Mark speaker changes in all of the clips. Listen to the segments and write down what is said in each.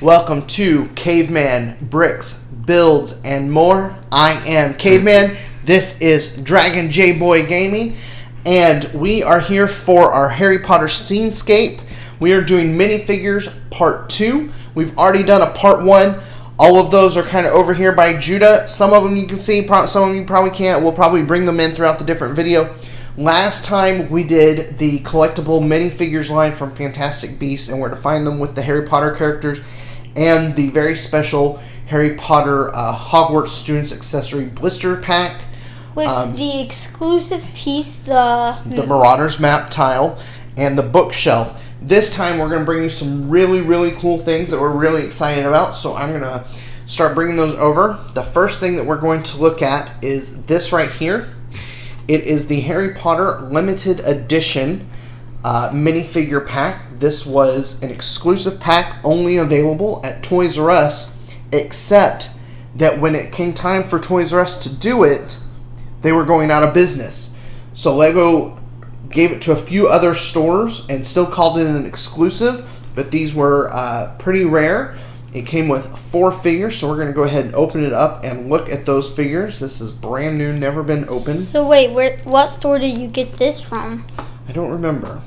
Speaker 1: Welcome to Caveman Bricks, Builds, and More. I am Caveman. This is Dragon J Boy Gaming, and we are here for our Harry Potter Scape. We are doing minifigures part 2. We've already done a part 1. All of those are kind of over here by Judah. Some of them you can see, some of them you probably can't. We'll probably bring them in throughout the different video. Last time we did the collectible minifigures line from Fantastic Beasts and where to find them with the Harry Potter characters and the very special Harry Potter Hogwarts Students Accessory Blister Pack.
Speaker 2: With the exclusive piece, the
Speaker 1: Marauders map tile and the bookshelf. This time we're going to bring you some really, really cool things that we're really excited about. So I'm going to start bringing those over. The first thing that we're going to look at is this right here. It is the Harry Potter Limited Edition minifigure pack. This was an exclusive pack only available at Toys R Us, except that when it came time for Toys R Us to do it, they were going out of business. So Lego gave it to a few other stores and still called it an exclusive, but these were pretty rare. It came with 4 figures, so we're going to go ahead and open it up and look at those figures. This is brand new, never been opened.
Speaker 2: So wait, what store did you get this from?
Speaker 1: I don't remember.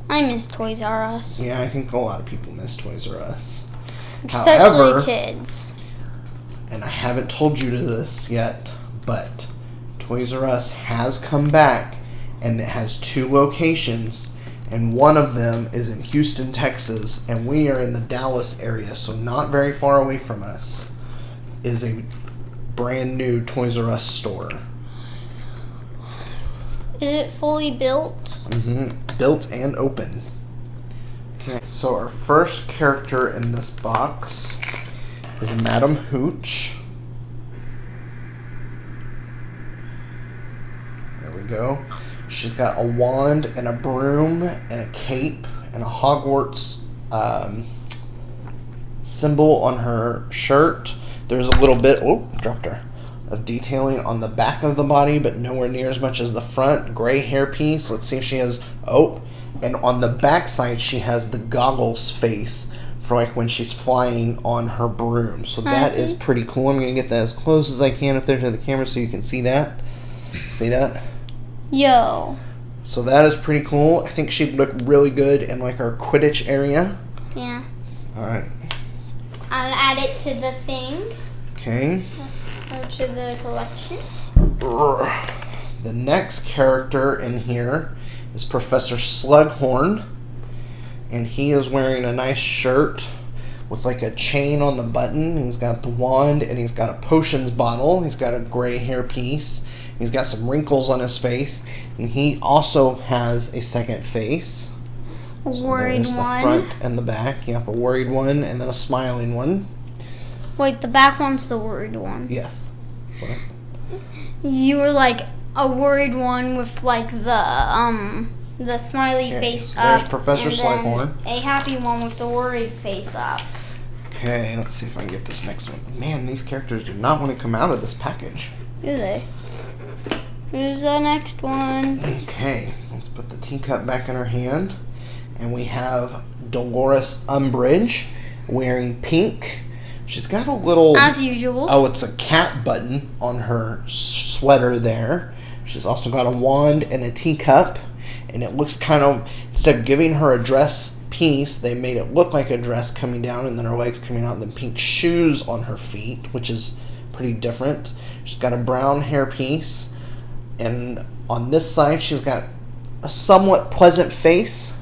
Speaker 2: I miss Toys R Us.
Speaker 1: Yeah, I think a lot of people miss Toys R Us.
Speaker 2: Especially
Speaker 1: However,
Speaker 2: kids.
Speaker 1: And I haven't told you this yet, but Toys R Us has come back, and it has 2 locations. And one of them is in Houston, Texas, and we are in the Dallas area, so not very far away from us is a brand new Toys R Us store.
Speaker 2: Is it fully built?
Speaker 1: Mm-hmm. Built and open. Okay, so our first character in this box is Madam Hooch. There we go. She's got a wand and a broom and a cape and a Hogwarts symbol on her shirt. There's a little bit, dropped her, of detailing on the back of the body, but nowhere near as much as the front. Gray hairpiece. Let's see if she has, and on the back side she has the goggles face for like when she's flying on her broom. So that is pretty cool. I'm going to get that as close as I can up there to the camera so you can see that. See that?
Speaker 2: Yo.
Speaker 1: So that is pretty cool. I think she'd look really good in like our Quidditch area.
Speaker 2: Yeah.
Speaker 1: Alright.
Speaker 2: I'll add it to the thing.
Speaker 1: Okay.
Speaker 2: Or to the collection.
Speaker 1: The next character in here is Professor Slughorn. And he is wearing a nice shirt with like a chain on the button. He's got the wand and he's got a potions bottle. He's got a gray hairpiece. He's got some wrinkles on his face, and he also has a second face.
Speaker 2: A
Speaker 1: so
Speaker 2: worried
Speaker 1: there's
Speaker 2: one.
Speaker 1: The front and the back. Yep, a worried one, and then a smiling one.
Speaker 2: Wait, the back one's the worried one.
Speaker 1: Yes.
Speaker 2: You were like a worried one with like the smiley face
Speaker 1: so
Speaker 2: up.
Speaker 1: there's Professor Slughorn.
Speaker 2: A happy one with the worried face up.
Speaker 1: Okay, let's see if I can get this next one. Man, these characters do not want to come out of this package.
Speaker 2: Do they? Here's the next one.
Speaker 1: Okay, let's put the teacup back in her hand. And we have Dolores Umbridge wearing pink. She's got a little...
Speaker 2: As usual.
Speaker 1: Oh, it's a cat button on her sweater there. She's also got a wand and a teacup. And it looks kind of... Instead of giving her a dress piece, they made it look like a dress coming down and then her legs coming out and then pink shoes on her feet, which is pretty different. She's got a brown hairpiece. And on this side, she's got a somewhat pleasant face.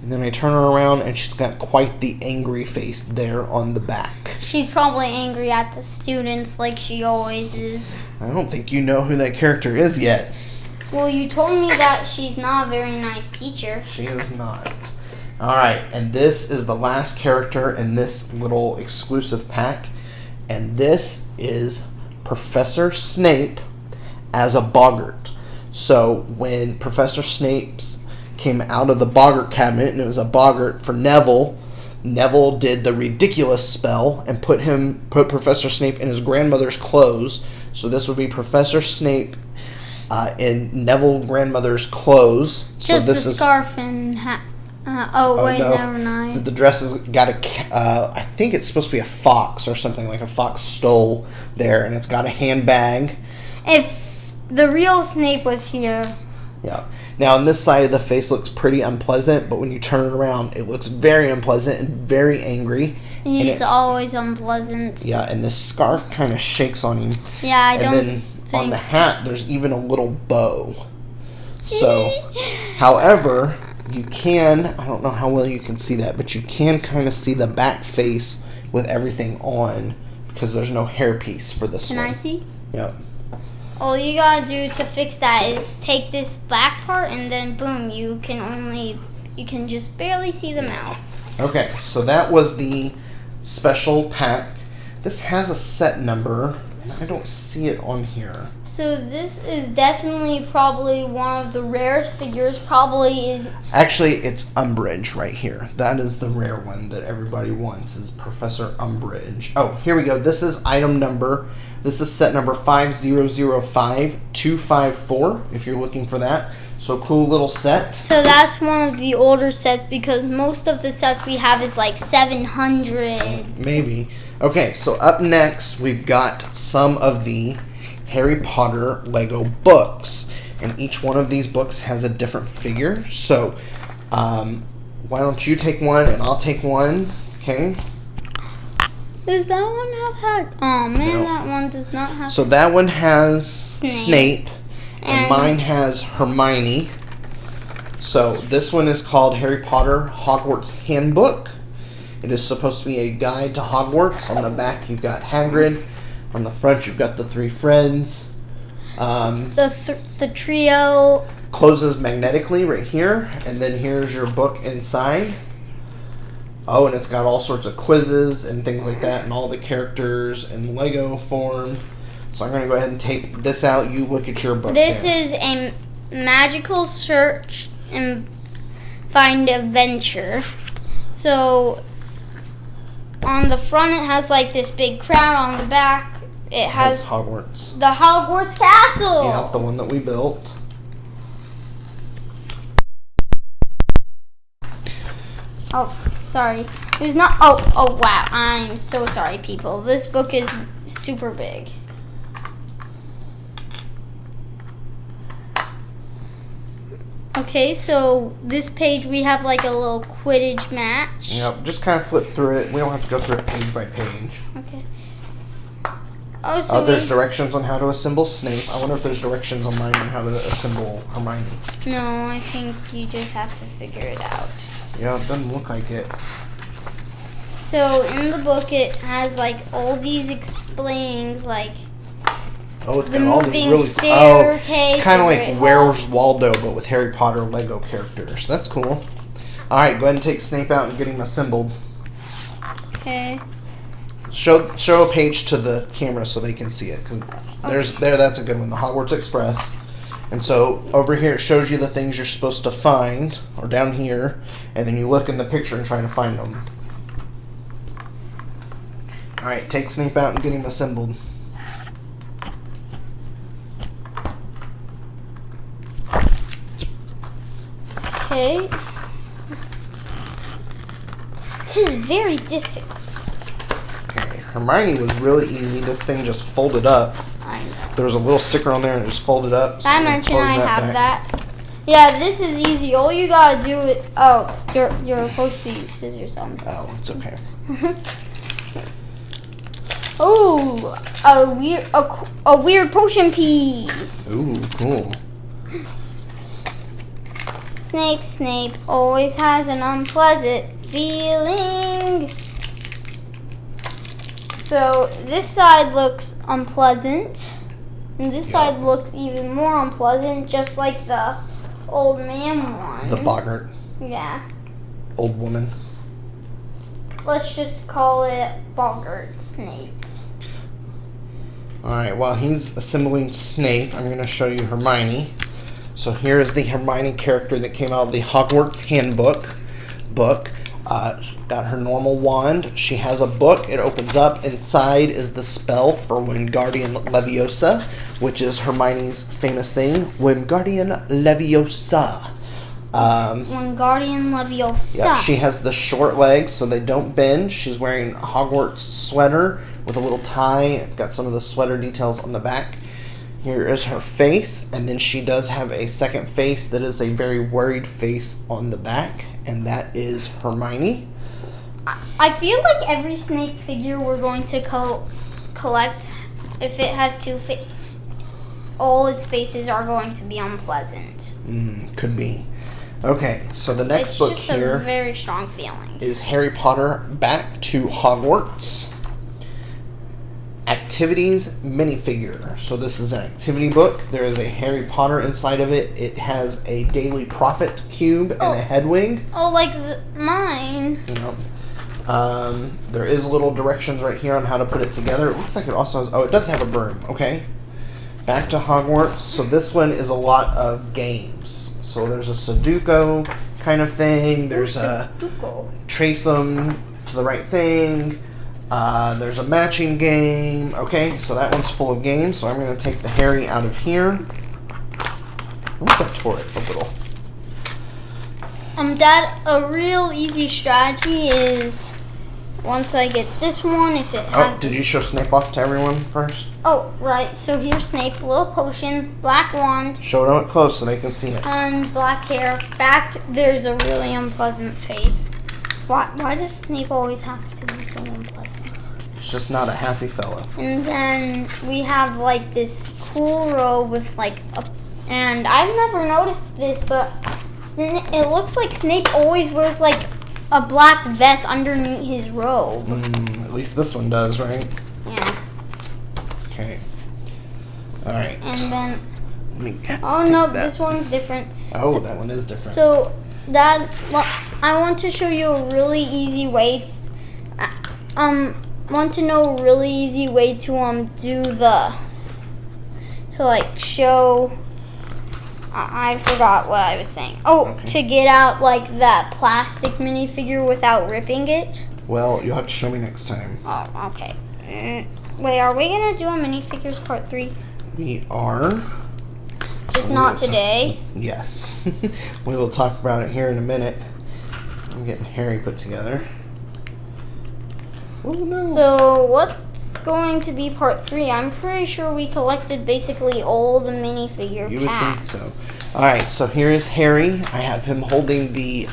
Speaker 1: And then I turn her around, and she's got quite the angry face there on the back.
Speaker 2: She's probably angry at the students like she always is.
Speaker 1: I don't think you know who that character is yet.
Speaker 2: Well, you told me that she's not a very nice teacher.
Speaker 1: She is not. Alright, and this is the last character in this little exclusive pack. And this is Professor Snape as a boggart. So when Professor Snape came out of the boggart cabinet and it was a boggart for Neville, Neville did the ridiculous spell and put Professor Snape in his grandmother's clothes. So this would be Professor Snape in Neville grandmother's clothes.
Speaker 2: Just
Speaker 1: so this
Speaker 2: the scarf and hat. Wait,
Speaker 1: no.
Speaker 2: never mind.
Speaker 1: So the dress has got I think it's supposed to be a fox or something, like a fox stole there, and it's got a handbag.
Speaker 2: If the real Snape was here.
Speaker 1: Yeah. Now, on this side of the face looks pretty unpleasant, but when you turn it around, it looks very unpleasant and very angry.
Speaker 2: He's always unpleasant.
Speaker 1: Yeah, and this scarf kind of shakes on him.
Speaker 2: Yeah, I don't
Speaker 1: And then on the hat, there's even a little bow. So, however, you can, I don't know how well you can see that, but you can kind of see the back face with everything on because there's no hairpiece for this one.
Speaker 2: Can I see?
Speaker 1: Yep.
Speaker 2: All you gotta do to fix that is take this black part and then boom, you can just barely see the mouth.
Speaker 1: Okay, so that was the special pack. This has a set number, and I don't see it on here.
Speaker 2: So this is definitely probably one of the rarest figures. Probably is.
Speaker 1: Actually, it's Umbridge right here. That is the rare one that everybody wants, is Professor Umbridge. Oh, here we go. This is item number. This is set number 5005254, if you're looking for that. So cool little set.
Speaker 2: So that's one of the older sets because most of the sets we have is like 700.
Speaker 1: Maybe. Okay, so up next we've got some of the Harry Potter Lego books. And each one of these books has a different figure. So why don't you take one and I'll take one, okay?
Speaker 2: Does that one have hat? Oh man,
Speaker 1: No.
Speaker 2: that one does not have.
Speaker 1: So that one has Snape and
Speaker 2: And-
Speaker 1: mine has Hermione. So this one is called Harry Potter Hogwarts Handbook. It is supposed to be a guide to Hogwarts. On the back you've got Hagrid. On the front you've got the three friends.
Speaker 2: The trio.
Speaker 1: Closes magnetically right here. And then here's your book inside. Oh, and it's got all sorts of quizzes and things like that, and all the characters in Lego form. So I'm going to go ahead and take this out. You look at your book.
Speaker 2: This
Speaker 1: there.
Speaker 2: is a magical search and find adventure. So on the front it has like this big crown. On the back it has
Speaker 1: Hogwarts.
Speaker 2: the Hogwarts Castle.
Speaker 1: Yeah, the one that we built.
Speaker 2: Oh, sorry. There's not. Oh, wow. I'm so sorry, people. This book is super big. Okay, so this page we have like a little Quidditch match.
Speaker 1: Yep, just kind of flip through it. We don't have to go through it page by page.
Speaker 2: Okay. Oh, so
Speaker 1: There's directions on how to assemble Snape. I wonder if there's directions on mine on how to assemble Hermione.
Speaker 2: no, I think you just have to figure it out.
Speaker 1: Yeah, it doesn't look like it.
Speaker 2: So in the book it has like all these explainings, like
Speaker 1: Oh, it's
Speaker 2: the
Speaker 1: got all these
Speaker 2: moving
Speaker 1: really
Speaker 2: staircase.
Speaker 1: kind of
Speaker 2: the
Speaker 1: like
Speaker 2: Great
Speaker 1: Where's Waldo, but with Harry Potter Lego characters. That's cool. All right, go ahead and take Snape out and get him assembled.
Speaker 2: Hall. Okay.
Speaker 1: Show a page to the camera so they can see it, because that's a good one. The Hogwarts Express. And so over here it shows you the things you're supposed to find, or down here, and then you look in the picture and try to find them. All right, take Snape out and get him assembled.
Speaker 2: Okay. This is very difficult.
Speaker 1: Okay, Hermione was really easy. This thing just folded up.
Speaker 2: I know.
Speaker 1: There was a little sticker on there and it just folded up. So
Speaker 2: I
Speaker 1: I'm gonna
Speaker 2: mentioned
Speaker 1: close
Speaker 2: I
Speaker 1: back.
Speaker 2: have that. Yeah, this is easy. All you gotta do is you're supposed to use scissors on this.
Speaker 1: Oh, it's okay.
Speaker 2: Oh, a weird potion piece.
Speaker 1: Ooh, cool.
Speaker 2: Snape always has an unpleasant feeling. So this side looks unpleasant, and this side looks even more unpleasant, just like the old man one.
Speaker 1: The boggart,
Speaker 2: Yeah.
Speaker 1: old woman.
Speaker 2: Let's just call it Boggart Snape.
Speaker 1: All right, while he's assembling Snape, I'm going to show you Hermione. So here is the Hermione character that came out of the Hogwarts Handbook book. Got her normal wand. She has a book. It opens up. Inside is the spell for Wingardium Leviosa, which is Hermione's famous thing, Wingardium Leviosa.
Speaker 2: Wingardium Leviosa.
Speaker 1: Yeah, she has the short legs so they don't bend. She's wearing a Hogwarts sweater with a little tie. It's got some of the sweater details on the back. Here is her face, and then she does have a second face that is a very worried face on the back, and that is Hermione.
Speaker 2: I feel like every Snape figure we're going to collect, if it has two faces, all its faces are going to be unpleasant.
Speaker 1: Could be. Okay, so the next book
Speaker 2: just
Speaker 1: here
Speaker 2: a very strong feeling.
Speaker 1: is Harry Potter Back to Hogwarts. Activities minifigure. So this is an activity book. There is a Harry Potter inside of it. It has a Daily Prophet cube and a Hedwig.
Speaker 2: Oh, like mine.
Speaker 1: You know, there is little directions right here on how to put it together. It looks like it also has. Oh, it does have a broom. Okay. Back to Hogwarts. So this one is a lot of games. So there's a Sudoku kind of thing. There's a trace them to the right thing. There's a matching game. Okay, so that one's full of games. So I'm going to take the Harry out of here. What's that tore it a little?
Speaker 2: Dad, a real easy strategy is once I get this one, if it has.
Speaker 1: Oh, did you show Snape off to everyone first?
Speaker 2: Oh, right. So here's Snape, little potion, black wand.
Speaker 1: Show them up close so they can see it.
Speaker 2: And black hair. Back, there's a really unpleasant face. Why does Snape always have to be so unpleasant?
Speaker 1: It's just not a happy fellow.
Speaker 2: And then we have like this cool robe with like a, and I've never noticed this, but it looks like Snape always wears like a black vest underneath his robe.
Speaker 1: At least this one does, right?
Speaker 2: Yeah.
Speaker 1: Okay. All right.
Speaker 2: And then, oh no, this one's different.
Speaker 1: Oh, that one is different.
Speaker 2: So, Dad, well, I want to show you a really easy way. Want to know a really easy way to do the like show. I forgot what I was saying. Oh, okay. To get out like that plastic minifigure without ripping it.
Speaker 1: Well, you'll have to show me next time.
Speaker 2: Oh, okay. Wait, are we gonna do a minifigures part 3?
Speaker 1: We are.
Speaker 2: Just not today.
Speaker 1: Yes. We will talk about it here in a minute. I'm getting Harry put together. Oh no.
Speaker 2: So what's going to be part 3? I'm pretty sure we collected basically all the minifigure packs.
Speaker 1: You would think so. Alright, so here is Harry. I have him holding the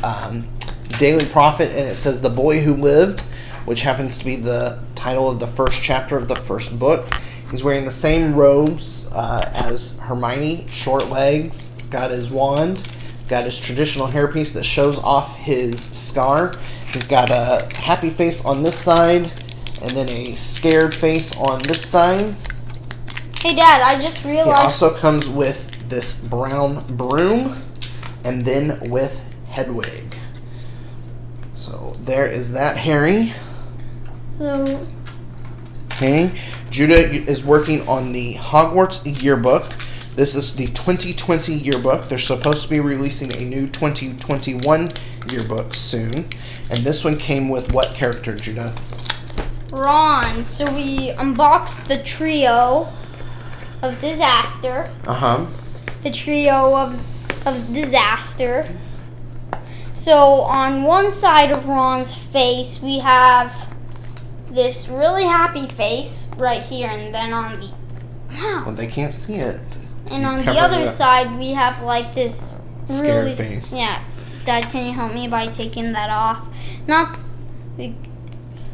Speaker 1: Daily Prophet, and it says The Boy Who Lived, which happens to be the title of the first chapter of the first book. He's wearing the same robes as Hermione, short legs. He's got his wand, got his traditional hairpiece that shows off his scar. He's got a happy face on this side, and then a scared face on this side.
Speaker 2: Hey Dad, I just realized...
Speaker 1: He also comes with this brown broom, and then with Hedwig. So there is that Harry.
Speaker 2: So...
Speaker 1: Okay, Judah is working on the Hogwarts yearbook. This is the 2020 yearbook. They're supposed to be releasing a new 2021 yearbook soon. And this one came with what character, Judah?
Speaker 2: Ron. So we unboxed the trio of disaster.
Speaker 1: Uh-huh.
Speaker 2: The trio of disaster. So on one side of Ron's face, we have this really happy face right here, and then on the... Wow.
Speaker 1: Well, they can't see it.
Speaker 2: And on the other side, we have like this
Speaker 1: scared
Speaker 2: really...
Speaker 1: face.
Speaker 2: Yeah. Dad, can you help me by taking that off?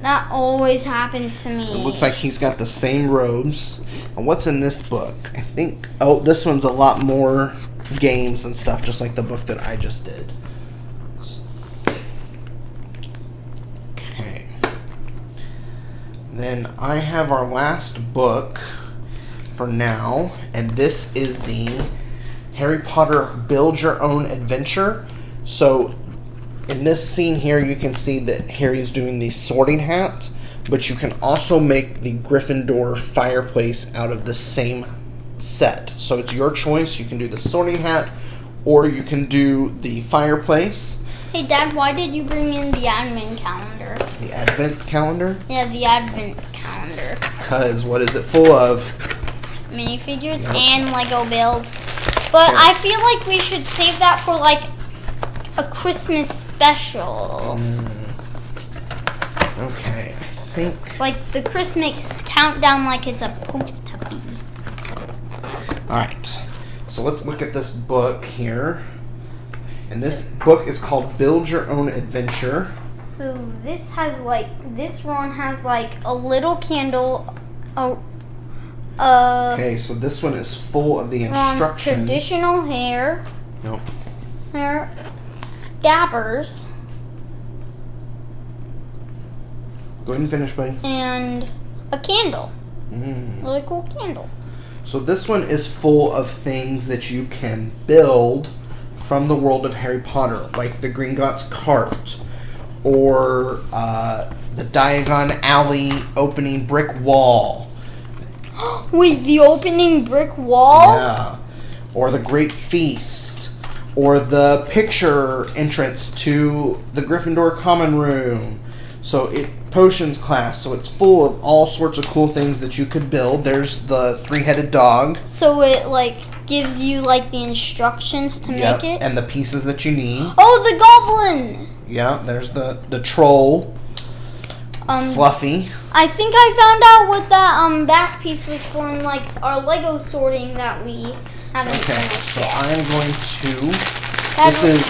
Speaker 2: That always happens to me.
Speaker 1: It looks like he's got the same robes. And what's in this book? I think... Oh, this one's a lot more games and stuff, just like the book that I just did. Okay. Then I have our last book for now, and this is the Harry Potter Build Your Own Adventure. So in this scene here, you can see that Harry's doing the sorting hat, but you can also make the Gryffindor fireplace out of the same set. So it's your choice. You can do the sorting hat, or you can do the fireplace.
Speaker 2: Hey Dad, why did you bring in the advent calendar?
Speaker 1: The advent calendar?
Speaker 2: Yeah, the advent calendar.
Speaker 1: Because what is it full of?
Speaker 2: Minifigures and Lego builds. But I feel like we should save that for like a Christmas special.
Speaker 1: Okay, I think.
Speaker 2: Like the Christmas countdown, like it's supposed to be.
Speaker 1: Alright, so let's look at this book here. And this book is called Build Your Own Adventure.
Speaker 2: So this one has like a little candle.
Speaker 1: Okay, so this one is full of the instructions.
Speaker 2: Traditional hair.
Speaker 1: Nope.
Speaker 2: Hair. Scabbers.
Speaker 1: Go ahead and finish, buddy.
Speaker 2: And a candle. Really cool candle.
Speaker 1: So this one is full of things that you can build from the world of Harry Potter, like the Gringotts cart, or the Diagon Alley opening brick wall.
Speaker 2: Wait, the opening brick wall?
Speaker 1: Yeah. Or the Great Feast, or the picture entrance to the Gryffindor common room. So potions class, so it's full of all sorts of cool things that you could build. There's the 3-headed dog.
Speaker 2: So it like gives you like the instructions to make it?
Speaker 1: And the pieces that you need.
Speaker 2: Oh, the goblin!
Speaker 1: Yeah, there's the troll. Fluffy.
Speaker 2: I think I found out what that back piece was for in like our Lego sorting that we haven't finished yet.
Speaker 1: I am going to. This is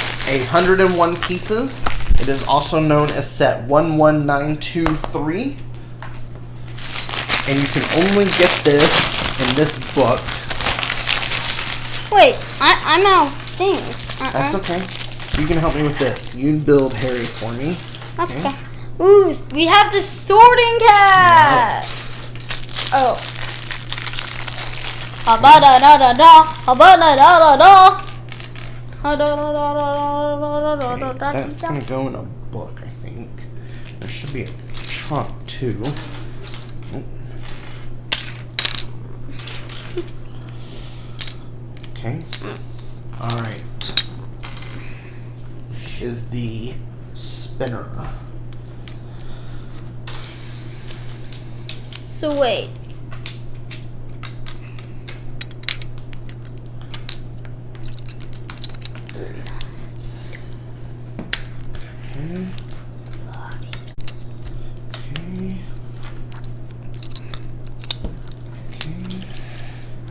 Speaker 1: 101 pieces. It is also known as set 11923. And you can only get this in this book.
Speaker 2: Wait, I'm out of things.
Speaker 1: That's okay. You can help me with this. You build Harry for me.
Speaker 2: Okay. Ooh, we have the sorting cat. Yep. Oh.
Speaker 1: That's gonna go in a book, I think. There should be a trunk too. Okay. Alright. This is the spinner.
Speaker 2: So wait.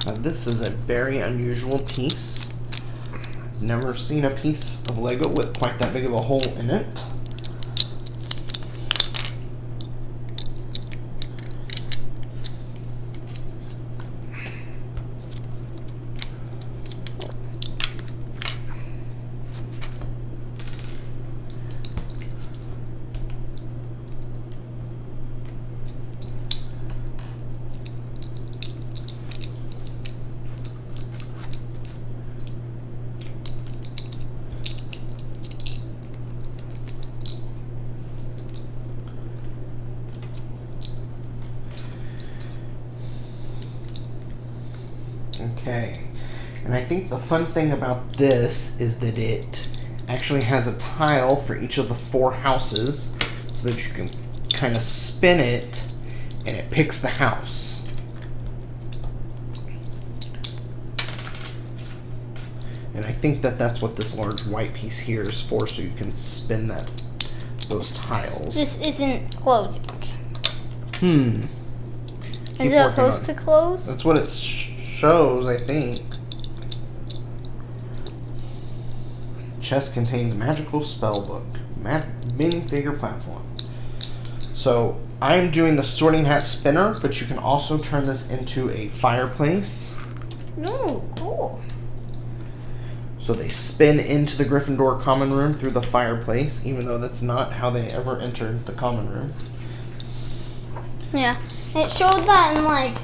Speaker 1: Now this is a very unusual piece. I've never seen a piece of Lego with quite that big of a hole in it. Okay, and I think the fun thing about this is that it actually has a tile for each of the 4 houses so that you can kind of spin it and it picks the house. And I think that that's what this large white piece here is for, so you can spin those tiles.
Speaker 2: This isn't closing.
Speaker 1: Is
Speaker 2: it supposed to close?
Speaker 1: That's what it shows, I think. Chest contains magical spell book. Minifigure platform. So I'm doing the sorting hat spinner, but you can also turn this into a fireplace.
Speaker 2: No, cool.
Speaker 1: So they spin into the Gryffindor common room through the fireplace, even though that's not how they ever entered the common room.
Speaker 2: Yeah, it showed that in like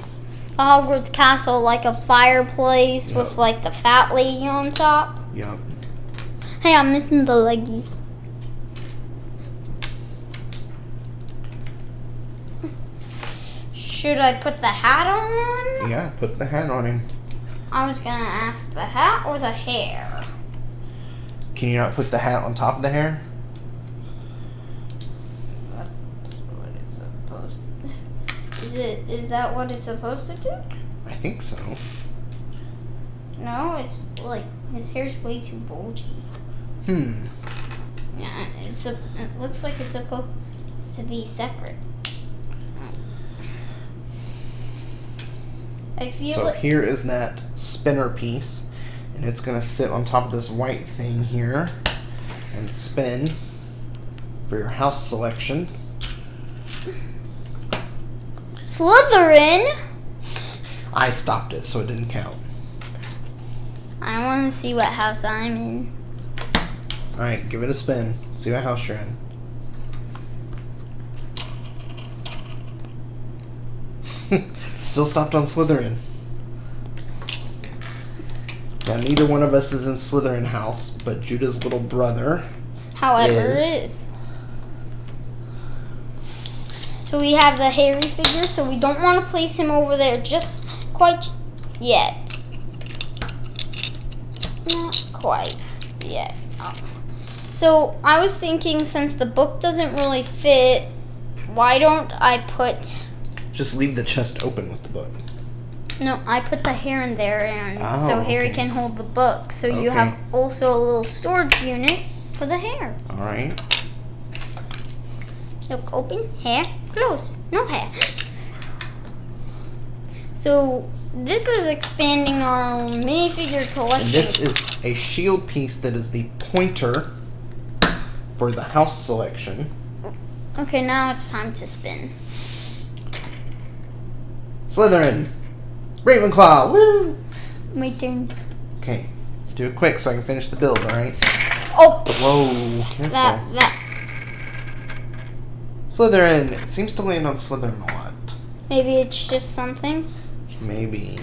Speaker 2: a Hogwarts castle, like a fireplace with like the fat lady on top.
Speaker 1: Yep.
Speaker 2: Hey, I'm missing the leggies. Should I put the hat on?
Speaker 1: Yeah, put the hat on him.
Speaker 2: I was gonna ask the hat or the hair.
Speaker 1: Can you not put the hat on top of the hair?
Speaker 2: That's what it's supposed to. Is that what it's supposed to do?
Speaker 1: I think so.
Speaker 2: No, it's like his hair's way too bulgy. Yeah, it looks like it's supposed to be separate. I feel
Speaker 1: So here is that spinner piece, and it's going to sit on top of this white thing here and spin for your house selection.
Speaker 2: Slytherin?
Speaker 1: I stopped it, so it didn't count.
Speaker 2: I want to see what house I'm in.
Speaker 1: Alright, give it a spin. See what house you're in. Still stopped on Slytherin. Now, neither one of us is in Slytherin house, but Judah's little brother,
Speaker 2: However, is. So we have the Harry figure, so we don't want to place him over there just quite yet. Not quite yet. Oh. So I was thinking, since the book doesn't really fit, why don't I put...
Speaker 1: Just leave the chest open with the book.
Speaker 2: No, I put the hair in there, and so Harry
Speaker 1: okay.
Speaker 2: can hold the book. So you
Speaker 1: Okay.
Speaker 2: have also a little storage unit for the hair.
Speaker 1: Alright.
Speaker 2: Look, open, hair, close, no hair. So this is expanding our minifigure collection.
Speaker 1: And this is a shield piece that is the pointer for the house selection.
Speaker 2: Okay, now it's time to spin.
Speaker 1: Slytherin! Ravenclaw! Woo!
Speaker 2: My turn.
Speaker 1: Okay, do it quick so I can finish the build, alright?
Speaker 2: Oh!
Speaker 1: Whoa, careful.
Speaker 2: That.
Speaker 1: Slytherin! It seems to land on Slytherin a lot.
Speaker 2: Maybe it's just something.
Speaker 1: Maybe.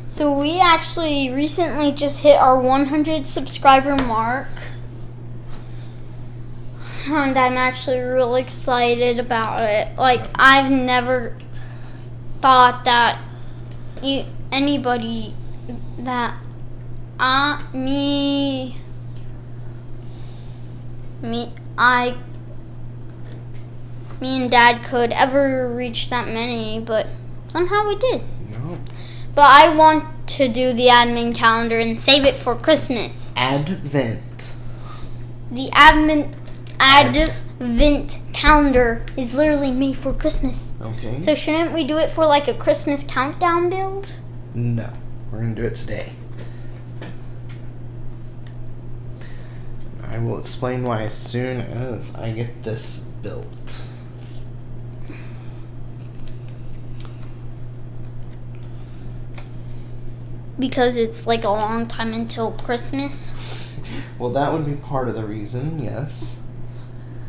Speaker 2: So we actually recently just hit our 100 subscriber mark. And I'm actually real excited about it. Like, I've never thought that anybody that me and Dad could ever reach that many, but somehow we did.
Speaker 1: No.
Speaker 2: But I want to do the admin calendar and save it for Christmas.
Speaker 1: Advent.
Speaker 2: The advent calendar is literally made for Christmas.
Speaker 1: Okay.
Speaker 2: So shouldn't we do it for like a Christmas countdown build?
Speaker 1: No. We're going to do it today. I will explain why as soon as I get this built.
Speaker 2: Because it's like a long time until Christmas.
Speaker 1: Well, that would be part of the reason, yes.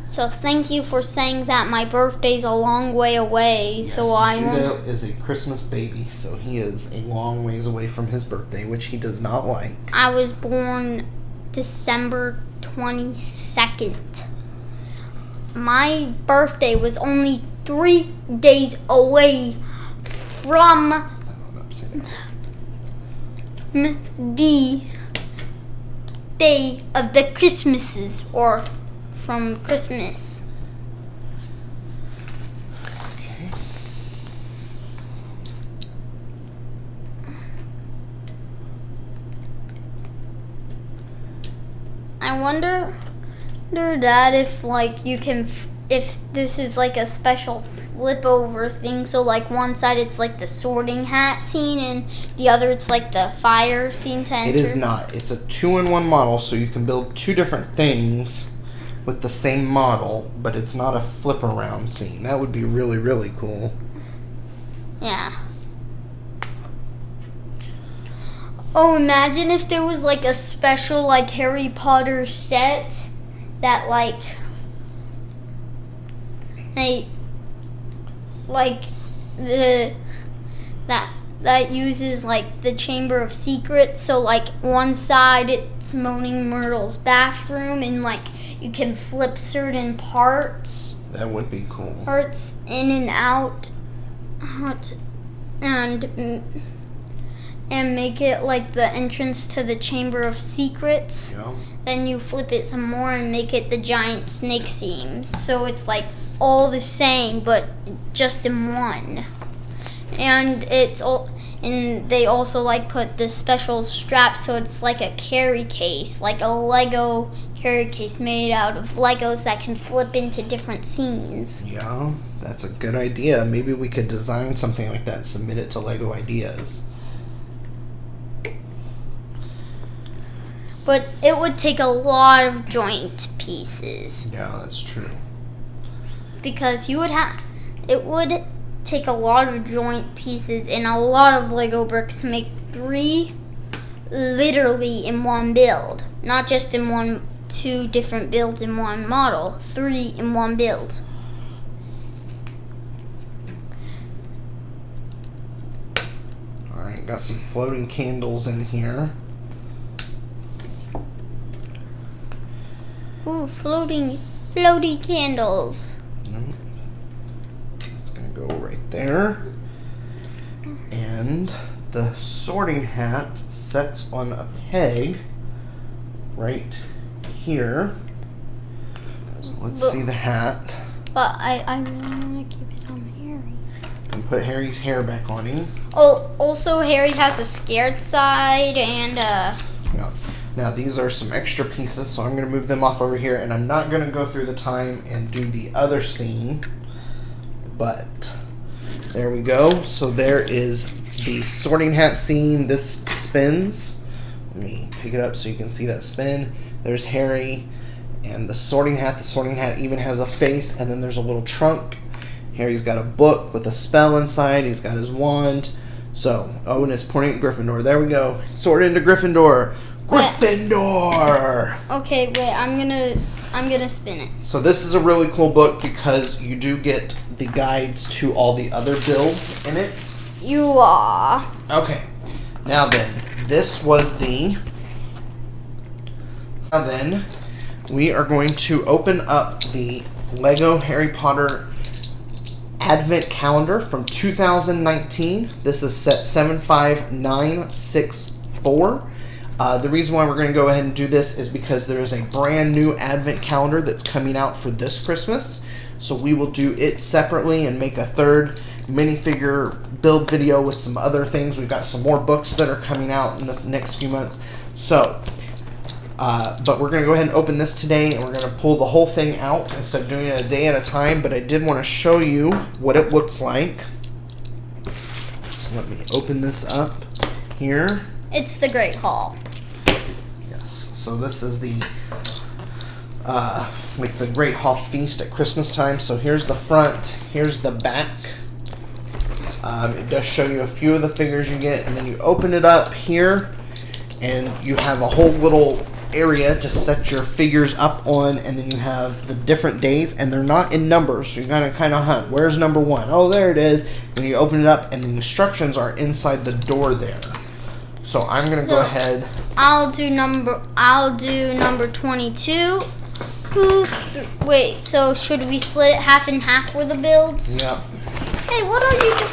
Speaker 2: So thank you for saying that my birthday's a long way away.
Speaker 1: Yes,
Speaker 2: So I
Speaker 1: Judah
Speaker 2: won't.
Speaker 1: is a Christmas baby, so he is a long ways away from his birthday, which he does not like.
Speaker 2: I was born December 22nd. My birthday was only 3 days away from the day of the Christmases, or from Christmas.
Speaker 1: Okay.
Speaker 2: I wonder, Dad, if like you can, if this is like a special flip over thing. So like one side it's like the sorting hat scene, and the other it's like the fire scene to enter.
Speaker 1: It is not. It's a 2-in-1 model, so you can build two different things with the same model, but it's not a flip around scene. That would be really, really cool.
Speaker 2: Yeah. Oh, imagine if there was like a special like Harry Potter set that like that uses like the Chamber of Secrets. So like one side it's Moaning Myrtle's bathroom, and like you can flip certain parts.
Speaker 1: That would be cool.
Speaker 2: Parts in and out, and make it like the entrance to the Chamber of Secrets.
Speaker 1: Yeah.
Speaker 2: Then you flip it some more and make it the giant snake scene. So it's like all the same, but just in one. And they also like put this special strap, so it's like a carry case, like a Lego carry case made out of Legos that can flip into different scenes.
Speaker 1: Yeah, that's a good idea. Maybe we could design something like that and submit it to Lego Ideas.
Speaker 2: But it would take a lot of joint pieces.
Speaker 1: Yeah, that's true.
Speaker 2: Because it would take a lot of joint pieces and a lot of Lego bricks to make 3 literally in one build. Not just in 2 different builds in one model. 3 in one build.
Speaker 1: Alright, got some floating candles in here.
Speaker 2: Ooh, floaty candles.
Speaker 1: It's gonna go right there. And the sorting hat sets on a peg right here. So let's see the hat.
Speaker 2: But I really want to keep it on Harry.
Speaker 1: And put Harry's hair back on him.
Speaker 2: Oh, also Harry has a scared side and
Speaker 1: Yeah. Now these are some extra pieces, so I'm going to move them off over here, and I'm not going to go through the time and do the other scene, but there we go. So there is the sorting hat scene. This spins. Let me pick it up so you can see that spin. There's Harry and the sorting hat. The sorting hat even has a face, and then there's a little trunk. Harry's got a book with a spell inside. He's got his wand. So, oh, and it's pointing at Gryffindor. There we go. Sort into Gryffindor. Gryffindor!
Speaker 2: Okay, wait, I'm gonna spin it.
Speaker 1: So this is a really cool book because you do get the guides to all the other builds in it.
Speaker 2: You are.
Speaker 1: Okay. Now then, this was the... Now then, we are going to open up the Lego Harry Potter Advent Calendar from 2019. This is set 75964. The reason why we're going to go ahead and do this is because there is a brand new Advent Calendar that's coming out for this Christmas. So we will do it separately and make a third minifigure build video with some other things. We've got some more books that are coming out in the next few months. So, but we're going to go ahead and open this today, and we're going to pull the whole thing out instead of doing it a day at a time. But I did want to show you what it looks like. So let me open this up here.
Speaker 2: It's the Great Hall.
Speaker 1: Yes, so this is the like the Great Hall Feast at Christmas time. So here's the front, here's the back. It does show you a few of the figures you get, and then you open it up here, and you have a whole little area to set your figures up on, and then you have the different days, and they're not in numbers, so you gotta kind of hunt. Where's number 1? Oh, there it is. Then you open it up, and the instructions are inside the door there. So I'm gonna go ahead.
Speaker 2: I'll do number 22. Wait, so should we split it half and half for the builds?
Speaker 1: Yeah.
Speaker 2: Hey, what are you doing?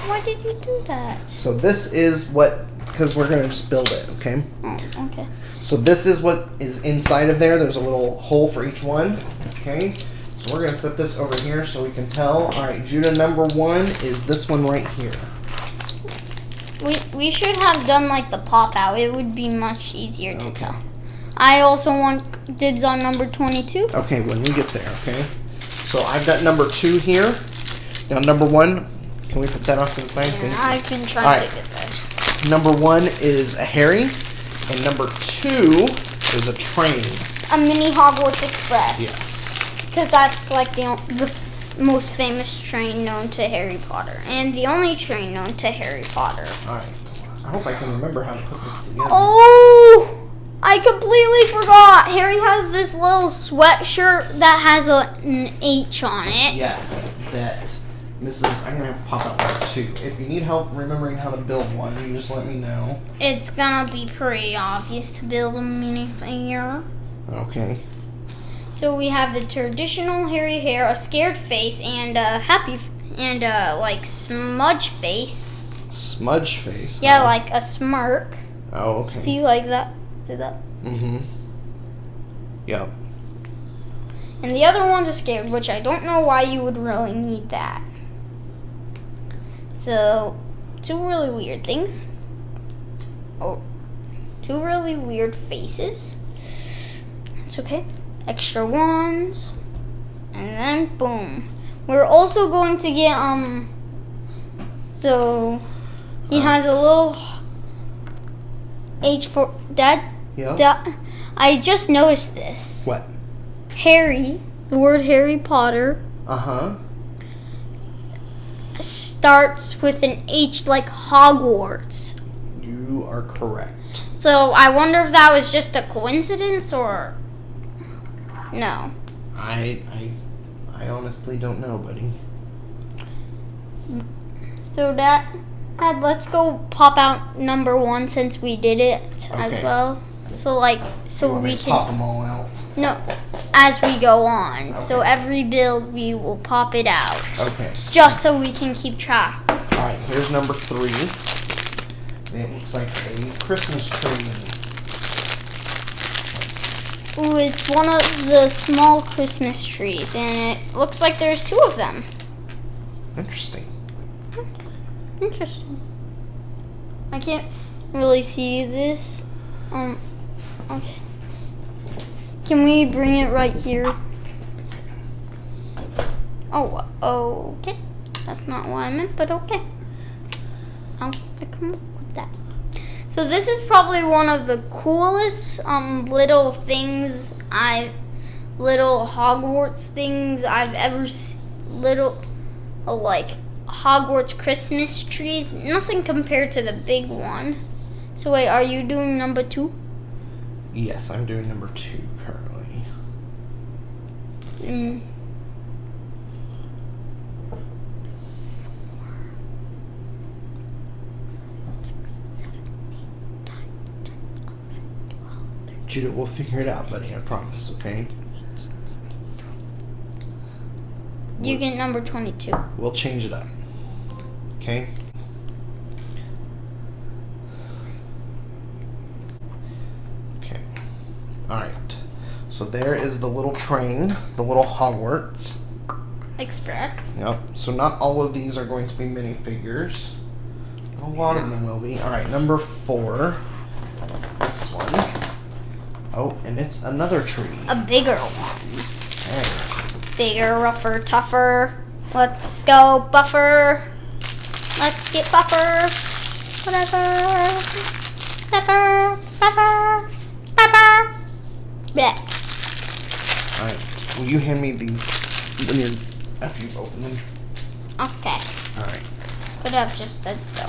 Speaker 2: Why did you do that?
Speaker 1: So this is what, because we're gonna just build it, okay?
Speaker 2: Oh, okay.
Speaker 1: So this is what is inside of there. There's a little hole for each one, okay? So we're gonna set this over here so we can tell. All right, Judah, number 1 is this one right here.
Speaker 2: We should have done like the pop out. It would be much easier to tell. I also want dibs on number 22.
Speaker 1: Okay, when we get there, okay? So I've got number 2 here. Now number 1, can we put that off to the side?
Speaker 2: Yeah, I've been trying to get there.
Speaker 1: Number 1 is a Harry, and number 2 is a train.
Speaker 2: A mini Hogwarts Express.
Speaker 1: Yes.
Speaker 2: Because that's like the most famous train known to Harry Potter. And the only train known to Harry Potter.
Speaker 1: Alright. I hope I can remember how to put this together.
Speaker 2: Oh! I completely forgot. Harry has this little sweatshirt that has an H on it.
Speaker 1: Yes, that Mrs. I'm going to pop out number 2. If you need help remembering how to build one, you just let me know.
Speaker 2: It's going to be pretty obvious to build a minifigure.
Speaker 1: Okay.
Speaker 2: So we have the traditional Harry hair, a scared face, and a happy, and like smudge face.
Speaker 1: Smudge face?
Speaker 2: Yeah, like a smirk.
Speaker 1: Oh, okay.
Speaker 2: See, like that? See that?
Speaker 1: Mm-hmm. Yep.
Speaker 2: And the other one's a scared, which I don't know why you would really need that. So, two really weird things. Oh, two really weird faces. It's okay. Extra ones. And then, boom. We're also going to get, so, he has a little H4, Dad?
Speaker 1: Yeah.
Speaker 2: I just noticed this.
Speaker 1: What?
Speaker 2: Harry, the word Harry Potter.
Speaker 1: Uh-huh.
Speaker 2: Starts with an H like Hogwarts.
Speaker 1: You are correct.
Speaker 2: So I wonder if that was just a coincidence or no.
Speaker 1: I honestly don't know, buddy.
Speaker 2: So Dad, let's go pop out number 1 since we did it as
Speaker 1: Okay.
Speaker 2: well. So
Speaker 1: You want me
Speaker 2: we
Speaker 1: to
Speaker 2: can
Speaker 1: pop them all out.
Speaker 2: no as we go on.
Speaker 1: Okay.
Speaker 2: So every build we will pop it out.
Speaker 1: Okay.
Speaker 2: Just so we can keep track.
Speaker 1: All right. Here's number 3. And it looks like a Christmas tree.
Speaker 2: Ooh, it's one of the small Christmas trees, and it looks like there's 2 of them.
Speaker 1: Interesting.
Speaker 2: Interesting. I can't really see this. Okay. Can we bring it right here? Oh, okay. That's not what I meant, but okay. I'll come up with that. So this is probably one of the coolest little things little Hogwarts things I've ever little like Hogwarts Christmas trees. Nothing compared to the big one. So wait, are you doing number 2?
Speaker 1: Yes, I'm doing number 2 currently.
Speaker 2: Mm.
Speaker 1: Judah, we'll figure it out, buddy. I promise. Okay.
Speaker 2: You get number 22.
Speaker 1: We'll change it up. Okay. Okay. All right. So there is the little train, the little Hogwarts.
Speaker 2: Express.
Speaker 1: Yep. So not all of these are going to be minifigures. A lot of them will be. All right. Number 4. That's this one. Oh, and it's another tree.
Speaker 2: A bigger one.
Speaker 1: Okay.
Speaker 2: Bigger, rougher, tougher. Let's go, buffer. Let's get buffer. Whatever. Buffer. Buffer. Buffer. Bleh.
Speaker 1: All right. Will you hand me these after you open them?
Speaker 2: Okay.
Speaker 1: All right.
Speaker 2: Could have just said so.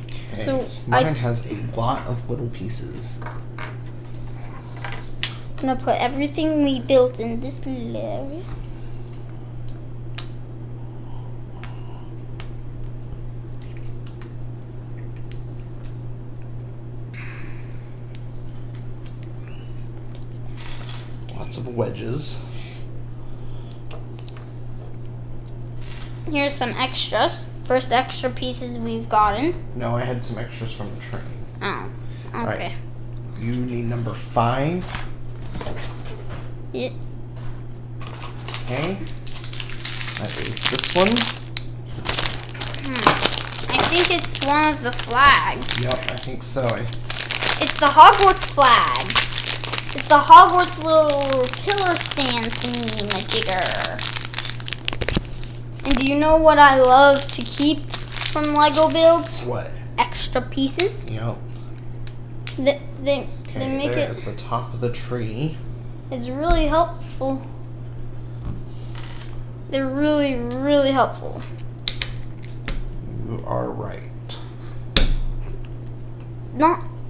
Speaker 1: Okay.
Speaker 2: So,
Speaker 1: mine has a lot of little pieces.
Speaker 2: I'm gonna put everything we built in this little area.
Speaker 1: Lots of wedges.
Speaker 2: Here's some extras. First extra pieces we've gotten.
Speaker 1: No, I had some extras from the train.
Speaker 2: Oh, okay.
Speaker 1: All right. You need number 5.
Speaker 2: Yeah.
Speaker 1: Okay. That is this one.
Speaker 2: I think it's one of the flags.
Speaker 1: Yep, I think so.
Speaker 2: It's the Hogwarts flag. It's the Hogwarts little pillar stand thingy majigger. And do you know what I love to keep from Lego builds?
Speaker 1: What?
Speaker 2: Extra pieces.
Speaker 1: Yep.
Speaker 2: They
Speaker 1: Okay,
Speaker 2: make
Speaker 1: there
Speaker 2: it.
Speaker 1: is the top of the tree.
Speaker 2: It's really helpful. They're really, really helpful.
Speaker 1: You are right.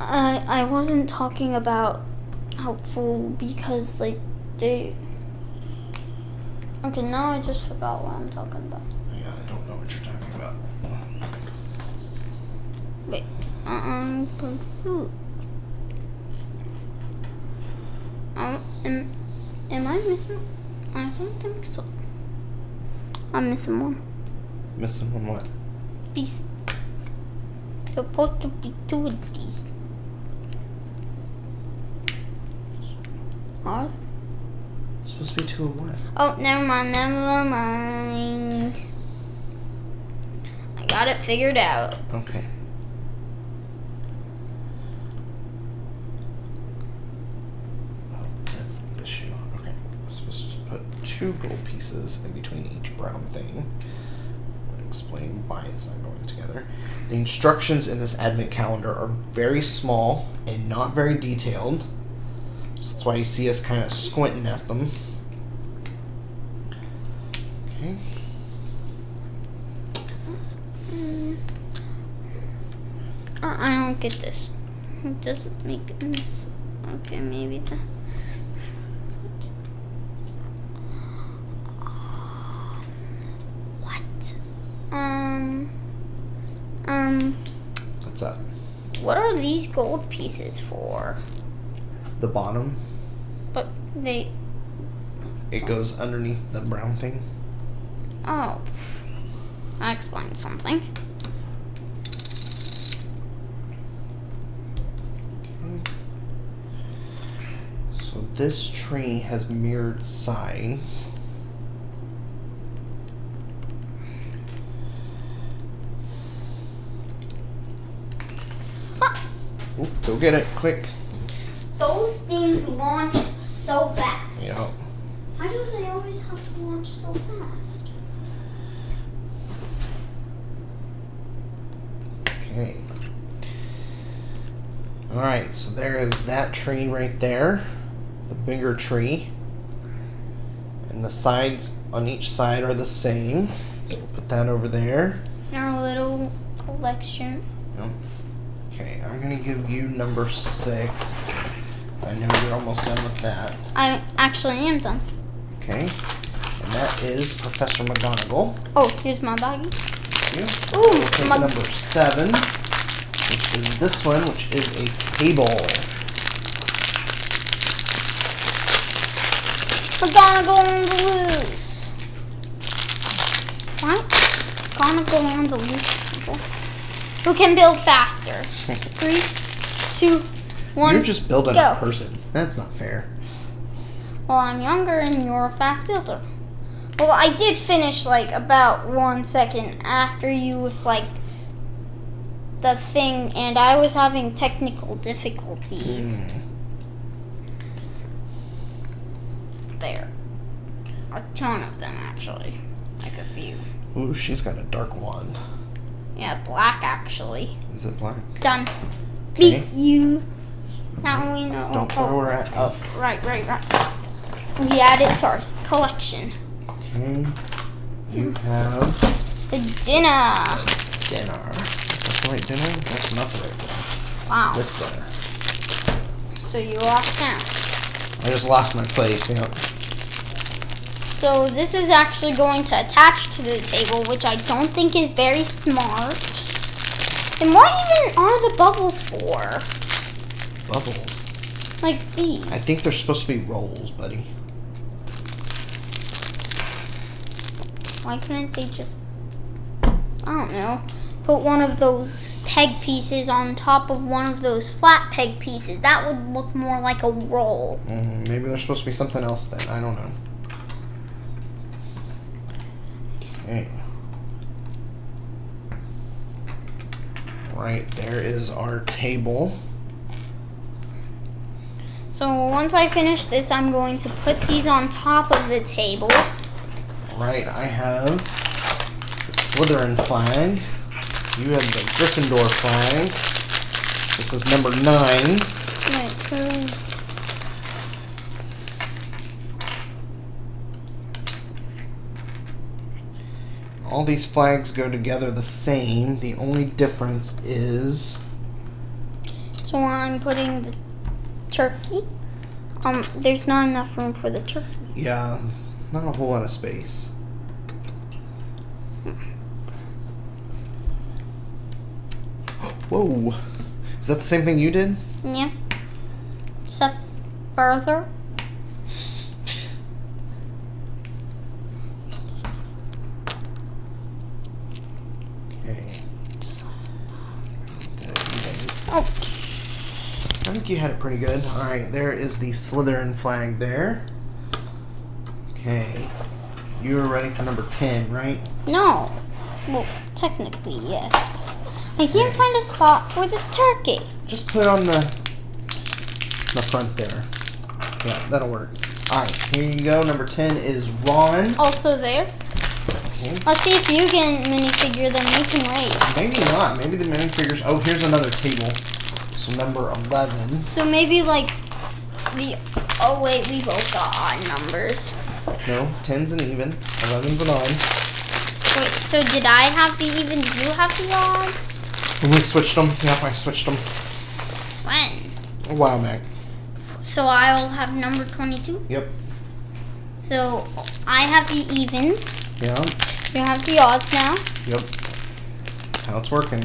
Speaker 2: I wasn't talking about helpful because like they. Okay, now I just forgot what I'm talking about.
Speaker 1: Yeah, I don't know what you're talking about.
Speaker 2: Wait, food. Am I missing? I don't think so. I'm missing one
Speaker 1: Missing one what?
Speaker 2: piece. Supposed to be 2 of these. Are
Speaker 1: It's supposed to be 2 of what?
Speaker 2: Oh, never mind. got it figured out.
Speaker 1: Okay. Oh, that's the issue. Okay. I'm supposed to put 2 gold pieces in between each brown thing. I'll explain why it's not going together. The instructions in this advent calendar are very small and not very detailed. So that's why you see us kind of squinting at them. Okay.
Speaker 2: I don't get this. It doesn't make it. Okay, maybe the. What?
Speaker 1: What's up?
Speaker 2: What are these gold pieces for?
Speaker 1: The bottom.
Speaker 2: But they.
Speaker 1: It goes underneath the brown thing.
Speaker 2: Oh. I explained something.
Speaker 1: So this tree has mirrored sides.
Speaker 2: Huh.
Speaker 1: Oop, go get it, quick.
Speaker 2: Those things launch so fast.
Speaker 1: Yeah.
Speaker 2: Why do they always have to launch so fast?
Speaker 1: Okay. Alright, so there is that tree right there. The bigger tree. And the sides on each side are the same. So we'll put that over there.
Speaker 2: Our little collection.
Speaker 1: Yep. Okay, I'm going to give you number 6. I know you're almost done with that.
Speaker 2: I actually am done.
Speaker 1: Okay. And that is Professor McGonagall.
Speaker 2: Oh, here's my baggie.
Speaker 1: Thank you.
Speaker 2: Ooh,
Speaker 1: We'll take number 7, which is this one, which is a table.
Speaker 2: McGonagall on the loose. What? McGonagall on the loose, people. Who can build faster? 3, 2, 1.
Speaker 1: You're just building
Speaker 2: go.
Speaker 1: a person. That's not fair.
Speaker 2: Well, I'm younger and you're a fast builder. Well, I did finish like about 1 second after you with like the thing, and I was having technical difficulties. There. A ton of them, actually. Like a few.
Speaker 1: Ooh, she's got a dark wand.
Speaker 2: Yeah, black, actually.
Speaker 1: Is it black?
Speaker 2: Done.
Speaker 1: Okay.
Speaker 2: Beat you. Now we know.
Speaker 1: Don't throw her at. Oh.
Speaker 2: Right. We add it to our collection.
Speaker 1: Okay. You have
Speaker 2: The dinner.
Speaker 1: dinner. Is that the right dinner? That's not the right dinner.
Speaker 2: Wow.
Speaker 1: This dinner.
Speaker 2: So you lost count.
Speaker 1: I just lost my place, yep.
Speaker 2: So this is actually going to attach to the table, which I don't think is very smart. And what even are the bubbles for?
Speaker 1: Bubbles.
Speaker 2: Like these.
Speaker 1: I think they're supposed to be rolls, buddy.
Speaker 2: Why couldn't they just, I don't know, put one of those peg pieces on top of one of those flat peg pieces? That would look more like a roll.
Speaker 1: Maybe there's supposed to be something else then. I don't know. Okay. Right, there is our table.
Speaker 2: So once I finish this, I'm going to put these on top of the table.
Speaker 1: Right, I have the Slytherin flag. You have the Gryffindor flag. This is number 9.
Speaker 2: Right, so
Speaker 1: all these flags go together the same. The only difference is...
Speaker 2: So I'm putting the turkey. There's not enough room for the turkey.
Speaker 1: Yeah, not a whole lot of space. Whoa. Is that the same thing you did?
Speaker 2: Yeah. Except further.
Speaker 1: Okay.
Speaker 2: Oh.
Speaker 1: I think you had it pretty good. Alright, there is the Slytherin flag there. Okay. You were ready for number 10, right?
Speaker 2: No. Well, Technically, yes. I can't find a spot for the turkey.
Speaker 1: Just put it on the front there. Yeah, that'll work. Alright, here you go. Number 10 is Ron.
Speaker 2: Also there.
Speaker 1: Okay.
Speaker 2: Let's see if you can minifigure them. We can race.
Speaker 1: Maybe not. Maybe the minifigures. Oh, here's another table. So number 11.
Speaker 2: So maybe like the. Oh wait, we both got odd numbers.
Speaker 1: No, 10's an even. 11's an odd.
Speaker 2: Wait, so did I have the even? Did you have the odds?
Speaker 1: We switched them. Yep, I switched them.
Speaker 2: When?
Speaker 1: A while back.
Speaker 2: So I'll have number 22?
Speaker 1: Yep.
Speaker 2: So I have the evens.
Speaker 1: Yeah.
Speaker 2: You have the odds now.
Speaker 1: Yep. How it's working.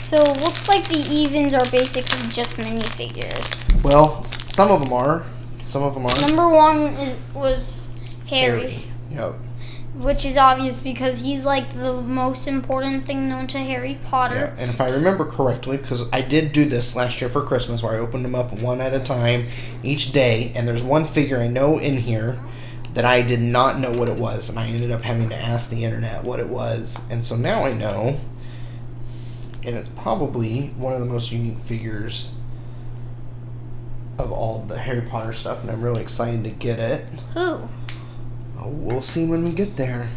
Speaker 2: So it looks like the evens are basically just minifigures.
Speaker 1: Well, some of them are. Some of them are.
Speaker 2: Number 1 was Harry.
Speaker 1: Yep.
Speaker 2: Which is obvious because he's like the most important thing known to Harry Potter.
Speaker 1: Yeah, and if I remember correctly, because I did do this last year for Christmas where I opened them up one at a time each day, and there's one figure I know in here that I did not know what it was, and I ended up having to ask the internet what it was. And so now I know, and it's probably one of the most unique figures of all the Harry Potter stuff, and I'm really excited to get it.
Speaker 2: Who?
Speaker 1: Oh, we'll see when we get there.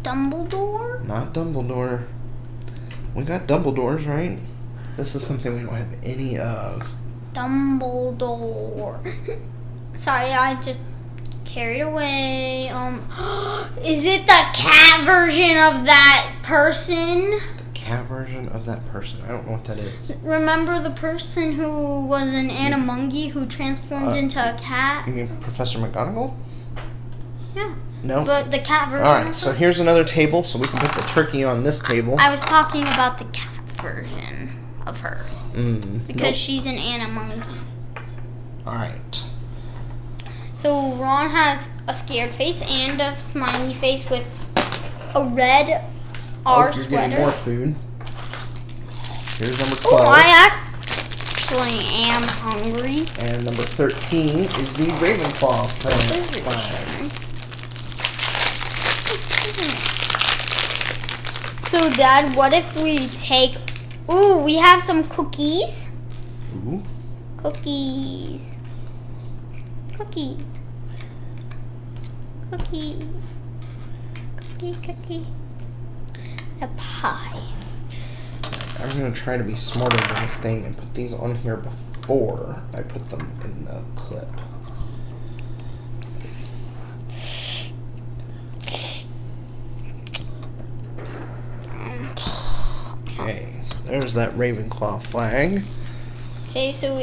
Speaker 2: Dumbledore?
Speaker 1: Not Dumbledore. We got Dumbledores, right? This is something we don't have any of.
Speaker 2: Dumbledore. Sorry, I just carried away. Is it the cat version of that person?
Speaker 1: The cat version of that person. I don't know what that is.
Speaker 2: Remember the person who was an animungi who transformed into a cat?
Speaker 1: You mean Professor McGonagall?
Speaker 2: Yeah.
Speaker 1: No?
Speaker 2: But the cat version.
Speaker 1: Alright, so here's another table, so we can put the turkey on this table.
Speaker 2: I was talking about the cat version of her. Because she's an animungi.
Speaker 1: Alright.
Speaker 2: So Ron has a scared face and a smiley face with a red R
Speaker 1: you're
Speaker 2: sweater.
Speaker 1: getting more food. Here's number 12.
Speaker 2: Oh, I actually am hungry.
Speaker 1: And number 13 is the Ravenclaw flags.
Speaker 2: So, Dad, what if we take... Ooh, we have some cookies.
Speaker 1: Ooh.
Speaker 2: Cookies. Cookie. Cookie. Cookie, cookie. A pie.
Speaker 1: I'm going to try to be smarter than this thing and put these on here before I put them in the clip. Okay, so there's that Ravenclaw flag.
Speaker 2: Okay, so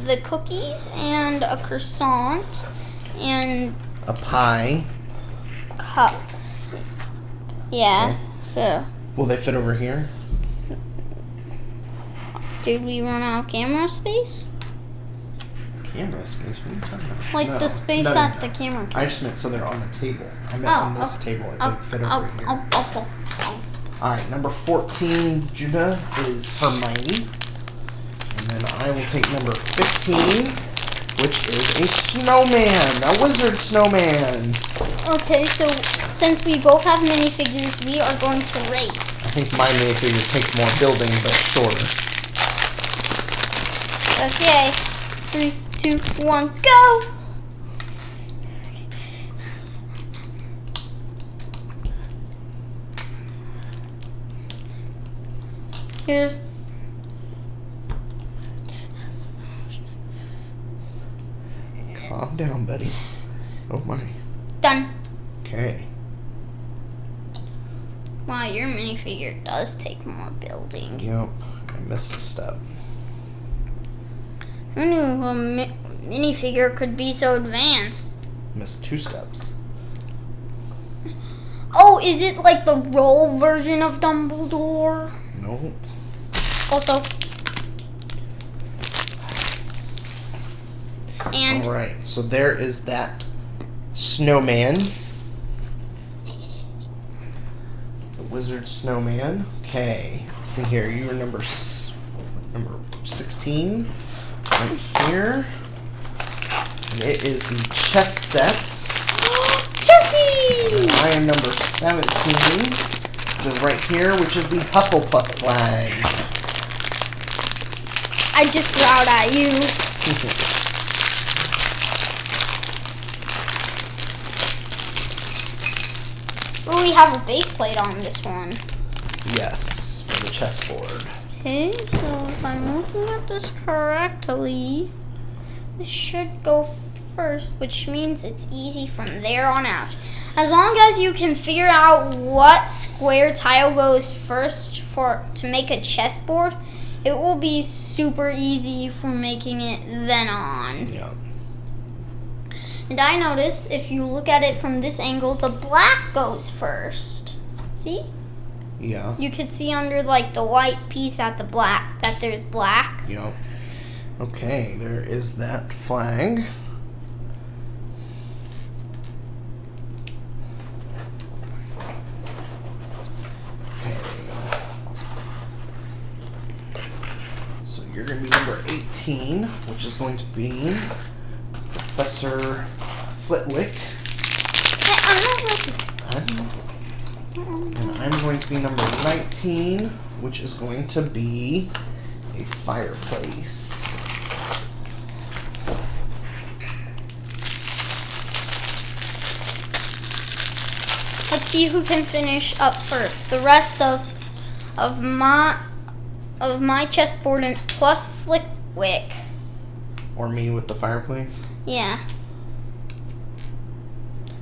Speaker 2: the cookies and a croissant and
Speaker 1: A pie.
Speaker 2: cup. Yeah,
Speaker 1: Okay.
Speaker 2: so
Speaker 1: Will they fit over here?
Speaker 2: did we run out of camera space?
Speaker 1: Camera space? What are you talking about?
Speaker 2: Like
Speaker 1: No.
Speaker 2: the space
Speaker 1: No,
Speaker 2: that the camera
Speaker 1: I
Speaker 2: can.
Speaker 1: just meant so they're on the table. I meant on this table. If they fit over here. Alright, number 14, Judah, is Hermione. And then I will take number 15, which is a snowman, a wizard snowman.
Speaker 2: Okay, so since we both have minifigures, we are going to race.
Speaker 1: I think my minifigure takes more building, but shorter.
Speaker 2: Okay, 3, 2, 1, go! Here's
Speaker 1: Calm down, buddy. Oh my.
Speaker 2: done.
Speaker 1: Okay.
Speaker 2: Wow, your minifigure does take more building.
Speaker 1: Yep. I missed a step.
Speaker 2: Who knew a minifigure could be so advanced?
Speaker 1: Missed 2 steps.
Speaker 2: Oh, is it like the roll version of Dumbledore?
Speaker 1: Nope.
Speaker 2: Also. And
Speaker 1: Alright, so there is that snowman. The wizard snowman. Okay, let's see here. You were number 16 right here. And it is the chess set.
Speaker 2: Jessie!
Speaker 1: I am number 17. the right here, which is the Hufflepuff flag.
Speaker 2: I just growled at you. Oh, we have a base plate on this one.
Speaker 1: Yes, for the chessboard.
Speaker 2: Okay, so if I'm looking at this correctly, this should go first, which means it's easy from there on out. As long as you can figure out what square tile goes first to make a chessboard, it will be super easy for making it then on.
Speaker 1: Yeah.
Speaker 2: And I notice if you look at it from this angle, the black goes first. See?
Speaker 1: Yeah.
Speaker 2: You could see under like the white piece that there's black.
Speaker 1: Yep. Okay, there is that flag. So you're going to be number 18, which is going to be Professor Flitwick. And I'm going to be number 19, which is going to be a fireplace.
Speaker 2: Let's see who can finish up first. The rest of my chessboard and plus Flitwick.
Speaker 1: Or me with the fireplace?
Speaker 2: Yeah.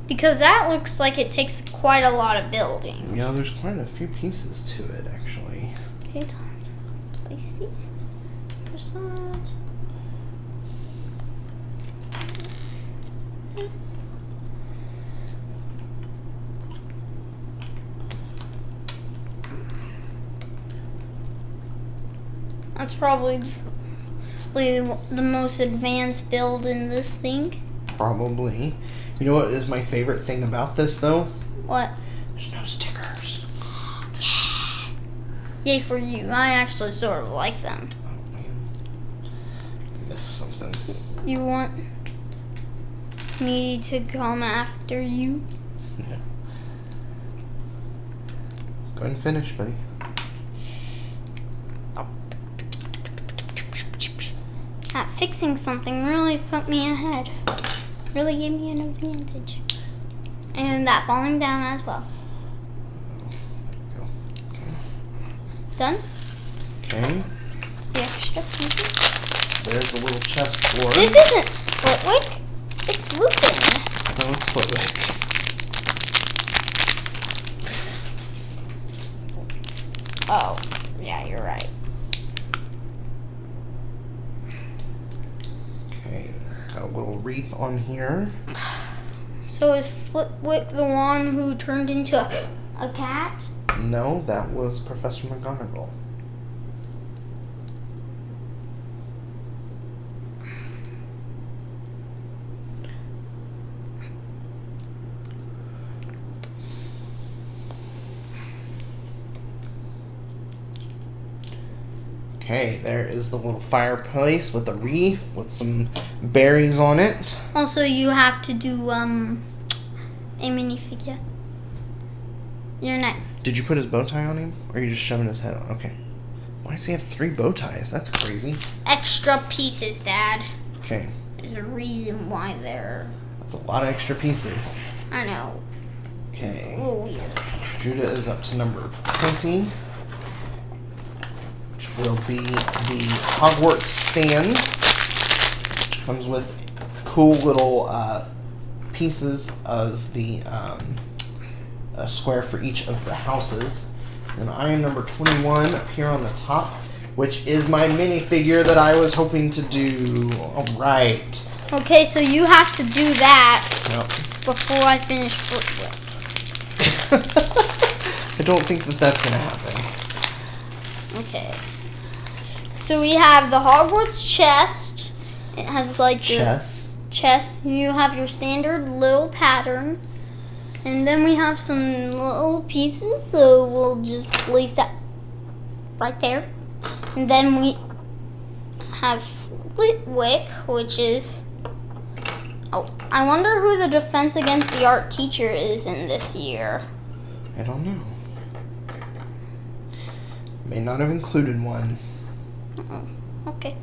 Speaker 2: Because that looks like it takes quite a lot of building.
Speaker 1: Yeah, there's quite a few pieces to it, actually.
Speaker 2: Okay, let's place these. There's that. That's probably the most advanced build in this thing.
Speaker 1: Probably. You know what is my favorite thing about this, though?
Speaker 2: What?
Speaker 1: There's no stickers.
Speaker 2: Yeah. Yay for you. I actually sort of like them.
Speaker 1: Oh, man. I missed something.
Speaker 2: You want me to come after you?
Speaker 1: No. Go ahead and finish, buddy.
Speaker 2: That fixing something really put me ahead. Really gave me an advantage. And that falling down as well.
Speaker 1: Okay.
Speaker 2: Done?
Speaker 1: Okay.
Speaker 2: It's the extra pieces.
Speaker 1: There's the little chessboard.
Speaker 2: This isn't Flitwick. It's Lupin.
Speaker 1: No, it's Flitwick.
Speaker 2: Oh, yeah, you're right.
Speaker 1: Okay. Got a little wreath on here.
Speaker 2: So is Flitwick the one who turned into a cat?
Speaker 1: No, that was Professor McGonagall. Okay, there is the little fireplace with a wreath with some berries on it.
Speaker 2: Also, you have to do a minifigure. You're not.
Speaker 1: Did you put his bow tie on him? Or are you just shoving his head on? Okay. Why does he have 3 bow ties? That's crazy.
Speaker 2: Extra pieces, Dad.
Speaker 1: Okay.
Speaker 2: There's a reason why they're.
Speaker 1: That's a lot of extra pieces.
Speaker 2: I know. It's a
Speaker 1: Okay.
Speaker 2: little weird.
Speaker 1: Judah is up to number 20. Which will be the Hogwarts stand. Comes with cool little pieces of the a square for each of the houses. And I am number 21 up here on the top, which is my minifigure that I was hoping to do. All right.
Speaker 2: Okay, so you have to do that
Speaker 1: Yep.
Speaker 2: before I finish Flitwick.
Speaker 1: I don't think that that's going to happen.
Speaker 2: Okay. So we have the Hogwarts chest. It has like your chest. You have your standard little pattern. And then we have some little pieces, so we'll just place that right there. And then we have Flitwick, which is... Oh, I wonder who the Defense Against the Art teacher is in this year.
Speaker 1: I don't know. May not have included one.
Speaker 2: Oh, okay.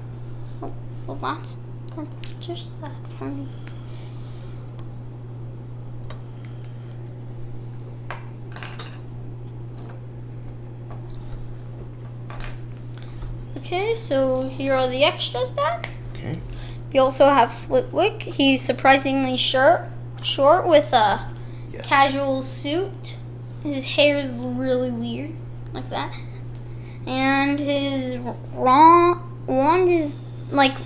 Speaker 2: Well, that's just that for me. Okay, so here are the extras then.
Speaker 1: Okay.
Speaker 2: We also have Flitwick. He's surprisingly short with a casual suit. His hair is really weird, like that. And his wand is like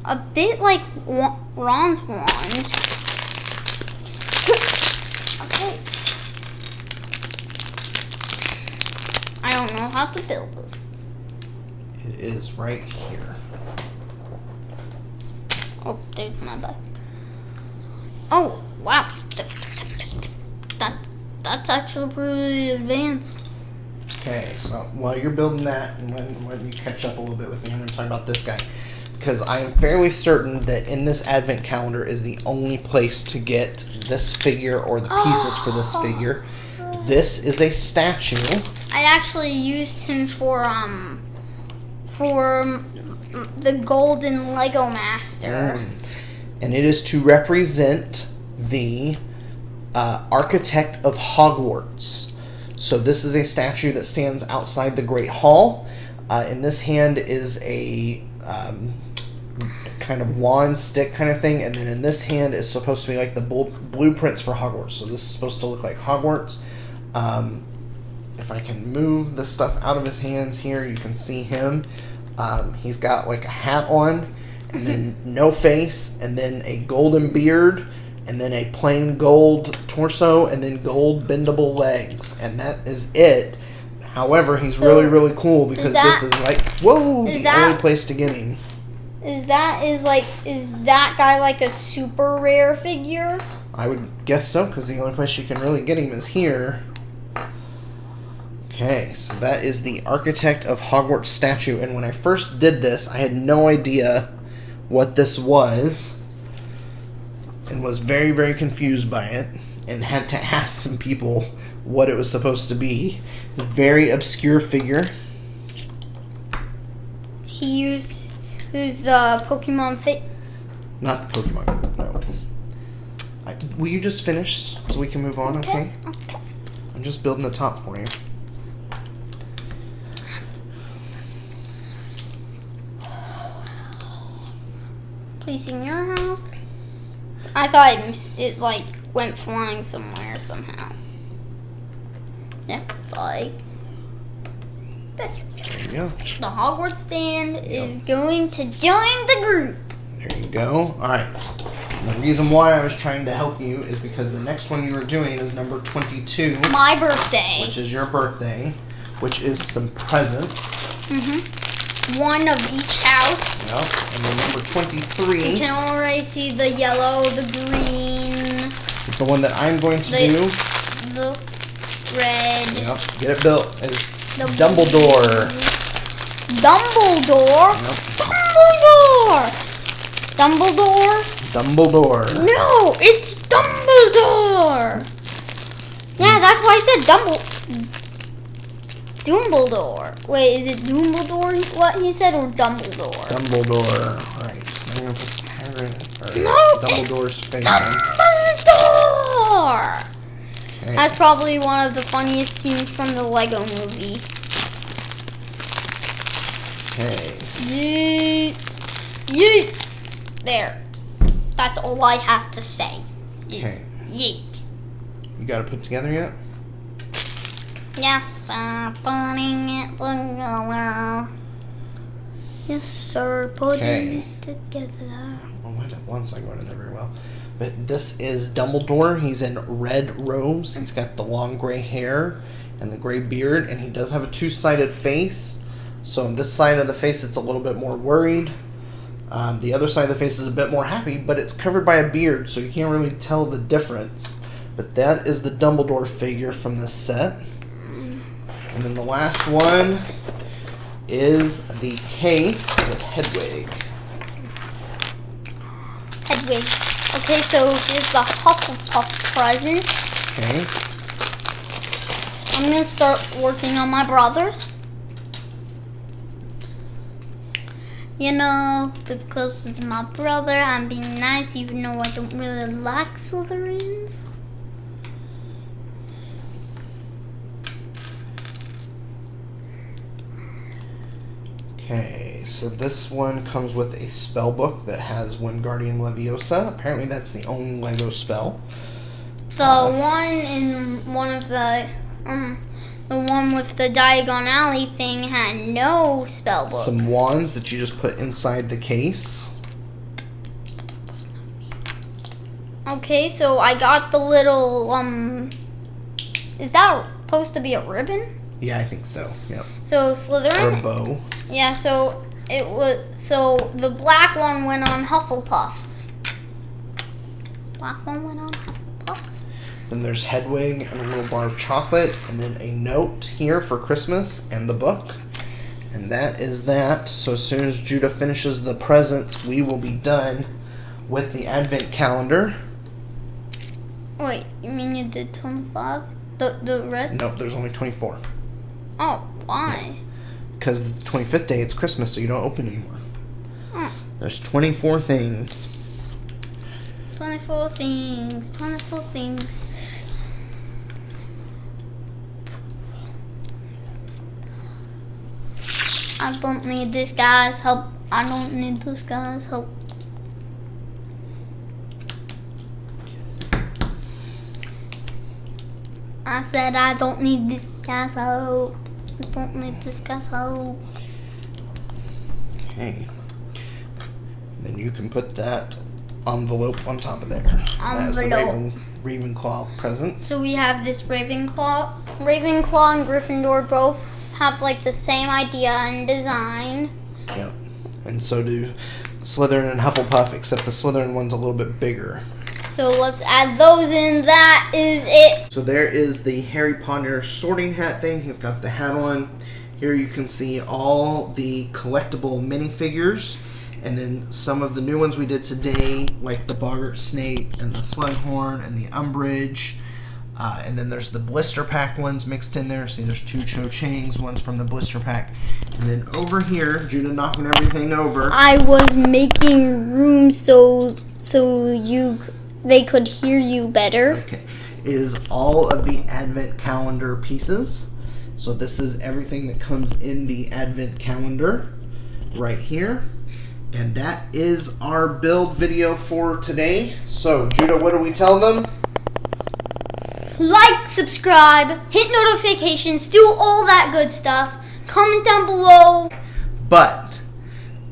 Speaker 2: a bit like Ron's wand. Okay. I don't know how to build this.
Speaker 1: It is right here.
Speaker 2: Oh, there's my bag. Oh, wow. That's actually pretty advanced.
Speaker 1: Okay, so while you're building that, and when you catch up a little bit with me, I'm going to talk about this guy. Because I am fairly certain that in this advent calendar is the only place to get this figure or the pieces for this figure. This is a statue.
Speaker 2: I actually used him for the golden Lego Master.
Speaker 1: And it is to represent the architect of Hogwarts. So this is a statue that stands outside the Great Hall. In this hand is a kind of wand stick kind of thing, and then in this hand is supposed to be like the blueprints for Hogwarts. So this is supposed to look like Hogwarts. If I can move the stuff out of his hands here, you can see him. He's got like a hat on, and then no face, and then a golden beard, and then a plain gold torso, and then gold bendable legs, and that is it. However, he's really cool because this is like, whoa, the only place to get him.
Speaker 2: Is that guy like a super rare figure?
Speaker 1: I would guess so, because the only place you can really get him is here. Okay, so that is the Architect of Hogwarts statue, and when I first did this, I had no idea what this was, and was very confused by it, and had to ask some people what it was supposed to be. A very obscure figure.
Speaker 2: He used the Pokemon thing.
Speaker 1: Not the Pokemon, no. Will you just finish so we can move on, okay?
Speaker 2: Okay.
Speaker 1: I'm just building the top for you.
Speaker 2: Placing your house. I thought it like went flying somewhere somehow. Yep, like this.
Speaker 1: There you go.
Speaker 2: The Hogwarts stand is going to join the group.
Speaker 1: There you go. Alright. The reason why I was trying to help you is because the next one you were doing is number 22.
Speaker 2: My birthday.
Speaker 1: Which is your birthday. Which is some presents.
Speaker 2: One of each house.
Speaker 1: Yep. And then number 23.
Speaker 2: You can already see the yellow, the green.
Speaker 1: Is the one that I'm going to do.
Speaker 2: The red.
Speaker 1: Yep. Get it built. It's Dumbledore.
Speaker 2: Dumbledore?
Speaker 1: Yep.
Speaker 2: Dumbledore?
Speaker 1: Dumbledore.
Speaker 2: No, it's Dumbledore. Yeah, that's why I said Dumbledore. Wait, is it Dumbledore what he said or Dumbledore?
Speaker 1: Dumbledore. Alright. I'm going to put Harry,
Speaker 2: No,
Speaker 1: Dumbledore's face
Speaker 2: Dumbledore!
Speaker 1: Okay.
Speaker 2: That's probably one of the funniest scenes from the Lego movie.
Speaker 1: Okay.
Speaker 2: Yeet. Yeet. There. That's all I have to say.
Speaker 1: Okay.
Speaker 2: Yeet.
Speaker 1: You got it put together yet?
Speaker 2: Yes, sir. Putting it together. Yes, sir. Putting it together.
Speaker 1: Oh, why that one's not going in there very well. But this is Dumbledore. He's in red robes. He's got the long gray hair and the gray beard, and he does have a two-sided face. So on this side of the face, it's a little bit more worried. The other side of the face is a bit more happy, but it's covered by a beard, so you can't really tell the difference. But that is the Dumbledore figure from this set. And then the last one is the case with Hedwig.
Speaker 2: Hedwig. Okay, so here's the Hufflepuff present.
Speaker 1: Okay.
Speaker 2: I'm going to start working on my brothers. You know, because it's my brother, I'm being nice even though I don't really like Slytherins.
Speaker 1: Okay, so this one comes with a spell book that has Wingardium Leviosa. Apparently that's the only Lego spell.
Speaker 2: The one in one of the one with the Diagon Alley thing had no spell book.
Speaker 1: Some wands that you just put inside the case.
Speaker 2: Okay, so I got the little is that supposed to be a ribbon?
Speaker 1: Yeah, I think so. Yep.
Speaker 2: So
Speaker 1: Or a
Speaker 2: Slytherin.
Speaker 1: bow.
Speaker 2: Yeah, so it was. So the black one went on Hufflepuffs. Black one went on Hufflepuffs.
Speaker 1: Then there's Hedwig and a little bar of chocolate, and then a note here for Christmas and the book. And that is that. So as soon as Judah finishes the presents, we will be done with the Advent calendar.
Speaker 2: Wait, you mean you did 25? The rest?
Speaker 1: Nope, there's only 24.
Speaker 2: Oh, why?
Speaker 1: Because the 25th day, it's Christmas, so you don't open anymore.
Speaker 2: Oh,
Speaker 1: There's 24 things.
Speaker 2: 24 things. 24 things. I don't need this guy's help. I don't need this guy's help. I said I don't need this guy's help. I don't need this guy's help.
Speaker 1: Okay. Then you can put that envelope on top of there. That is the Ravenclaw present.
Speaker 2: So we have this Ravenclaw. Ravenclaw and Gryffindor both have like the same idea and design.
Speaker 1: Yep. And so do Slytherin and Hufflepuff, except the Slytherin one's a little bit bigger.
Speaker 2: So let's add those in. That is it.
Speaker 1: So there is the Harry Potter sorting hat thing. He's got the hat on. Here you can see all the collectible minifigures. And then some of the new ones we did today, like the Boggart Snape and the Slughorn and the Umbridge. And then there's the blister pack ones mixed in there. See, there's 2 Cho-Changs, one's from the blister pack. And then over here, Judah knocking everything over.
Speaker 2: I was making room so they could hear you better.
Speaker 1: Okay, is all of the Advent calendar pieces. So this is everything that comes in the Advent calendar right here. And that is our build video for today. So, Judah, what do we tell them?
Speaker 2: Like, subscribe, hit notifications, do all that good stuff. Comment down below.
Speaker 1: But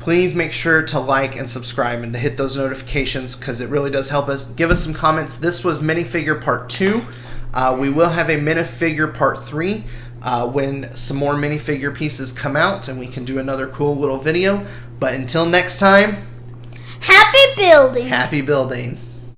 Speaker 1: please make sure to like and subscribe and to hit those notifications because it really does help us. Give us some comments. This was minifigure part 2. We will have a minifigure part 3 when some more minifigure pieces come out and we can do another cool little video. But until next time,
Speaker 2: Happy building.
Speaker 1: happy building.